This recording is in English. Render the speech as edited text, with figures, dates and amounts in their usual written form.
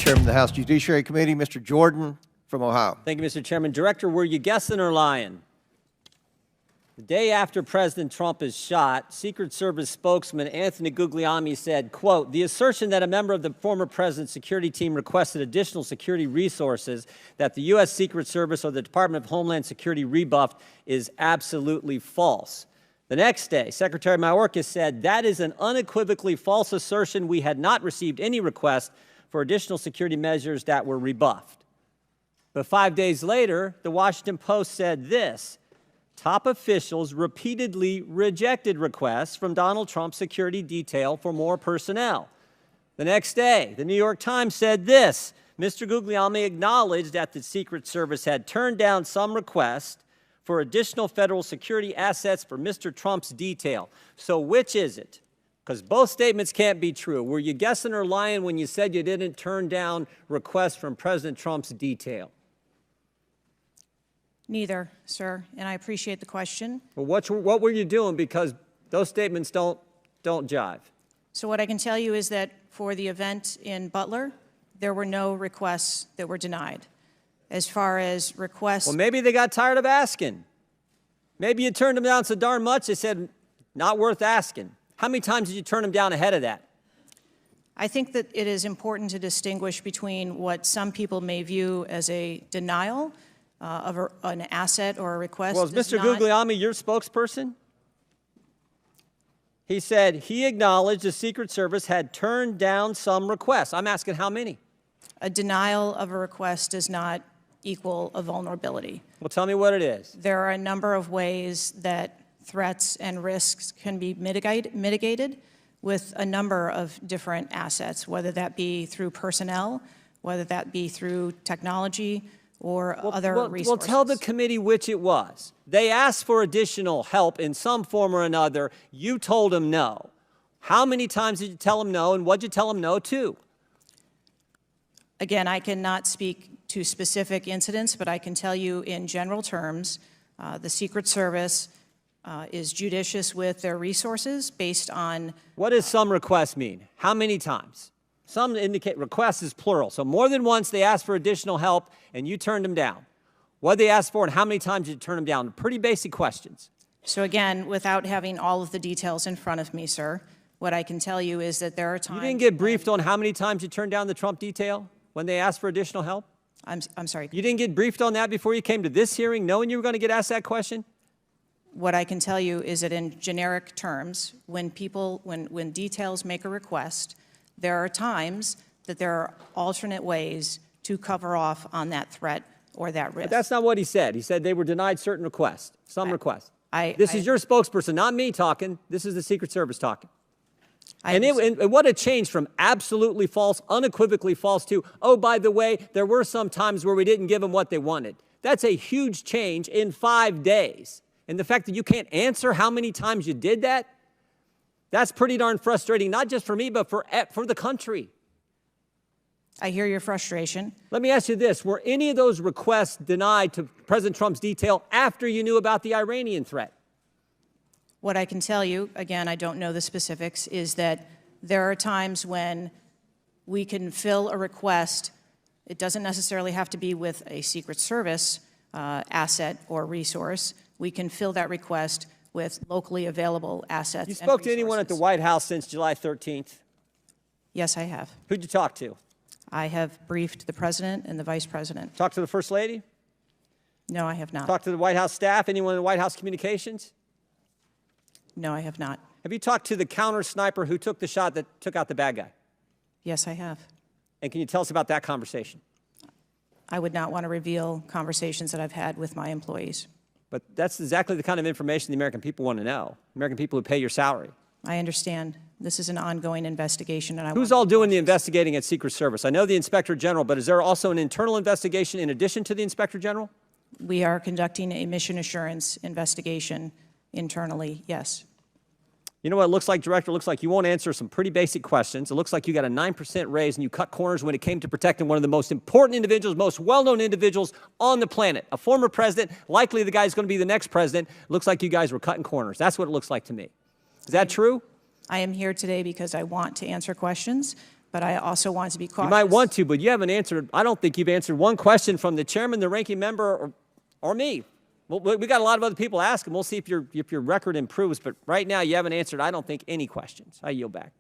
Chairman of the House Judiciary Committee, Mr. Jordan from Ohio. Thank you, Mr. Chairman. Director, were you guessing or lying? The day after President Trump is shot, Secret Service spokesman Anthony Guglielmi said, quote, "The assertion that a member of the former president's security team requested additional security resources that the U.S. Secret Service or the Department of Homeland Security rebuffed is absolutely false." The next day, Secretary Mayorkas said, "That is an unequivocally false assertion. We had not received any request for additional security measures that were rebuffed." But 5 days later, the Washington Post said this: "Top officials repeatedly rejected requests from Donald Trump's security detail for more personnel." The next day, the New York Times said this: "Mr. Guglielmi acknowledged that the Secret Service had turned down some requests for additional federal security assets for Mr. Trump's detail." So which is it? Because both statements can't be true. Were you guessing or lying when you said you didn't turn down requests from President Trump's detail? Neither, sir, and I appreciate the question. Well, what were you doing? Because those statements don't jive. So what I can tell you is that for the event in Butler, there were no requests that were denied. As far as requests... Well, maybe they got tired of asking. Maybe you turned them down so darn much, they said, not worth asking. How many times did you turn them down ahead of that? I think that it is important to distinguish between what some people may view as a denial of an asset or a request. Well, is Mr. Guglielmi your spokesperson? He said he acknowledged the Secret Service had turned down some requests. I'm asking how many? A denial of a request does not equal a vulnerability. Well, tell me what it is. There are a number of ways that threats and risks can be mitigated with a number of different assets, whether that be through personnel, whether that be through technology, or other resources. Well, tell the committee which it was. They asked for additional help in some form or another. You told them no. How many times did you tell them no, and what did you tell them no to? Again, I cannot speak to specific incidents, but I can tell you in general terms, the Secret Service is judicious with their resources based on... What does some requests mean? How many times? Some indicate requests is plural. So more than once they asked for additional help and you turned them down. What did they ask for and how many times did you turn them down? Pretty basic questions. So again, without having all of the details in front of me, sir, what I can tell you is that there are times... You didn't get briefed on how many times you turned down the Trump detail when they asked for additional help? I'm sorry. You didn't get briefed on that before you came to this hearing knowing you were going to get asked that question? What I can tell you is that in generic terms, when details make a request, there are times that there are alternate ways to cover off on that threat or that risk. But that's not what he said. He said they were denied certain requests, some requests. This is your spokesperson, not me talking. This is the Secret Service talking. And what a change from absolutely false, unequivocally false to, oh, by the way, there were some times where we didn't give them what they wanted. That's a huge change in 5 days. And the fact that you can't answer how many times you did that, that's pretty darn frustrating, not just for me, but for the country. I hear your frustration. Let me ask you this. Were any of those requests denied to President Trump's detail after you knew about the Iranian threat? What I can tell you, again, I don't know the specifics, is that there are times when we can fill a request. It doesn't necessarily have to be with a Secret Service asset or resource. We can fill that request with locally available assets. You spoke to anyone at the White House since July 13th? Yes, I have. Who'd you talk to? I have briefed the President and the Vice President. Talked to the First Lady? No, I have not. Talked to the White House staff? Anyone in the White House communications? No, I have not. Have you talked to the counter sniper who took the shot that took out the bad guy? Yes, I have. And can you tell us about that conversation? I would not want to reveal conversations that I've had with my employees. But that's exactly the kind of information the American people want to know. American people who pay your salary. I understand. This is an ongoing investigation. And Who's all doing the investigating at Secret Service? I know the Inspector General, but is there also an internal investigation in addition to the Inspector General? We are conducting a mission assurance investigation internally, yes. You know what it looks like, Director? It looks like you won't answer some pretty basic questions. It looks like you got a 9% raise and you cut corners when it came to protecting one of the most important individuals, most well-known individuals on the planet. A former president, likely the guy who's going to be the next president. It looks like you guys were cutting corners. That's what it looks like to me. Is that true? I am here today because I want to answer questions, but I also want to be cautious. You might want to, but you haven't answered. I don't think you've answered one question from the chairman, the ranking member, or me. Well, we got a lot of other people asking. We'll see if your record improves. But right now, you haven't answered, I don't think, any questions. I yield back.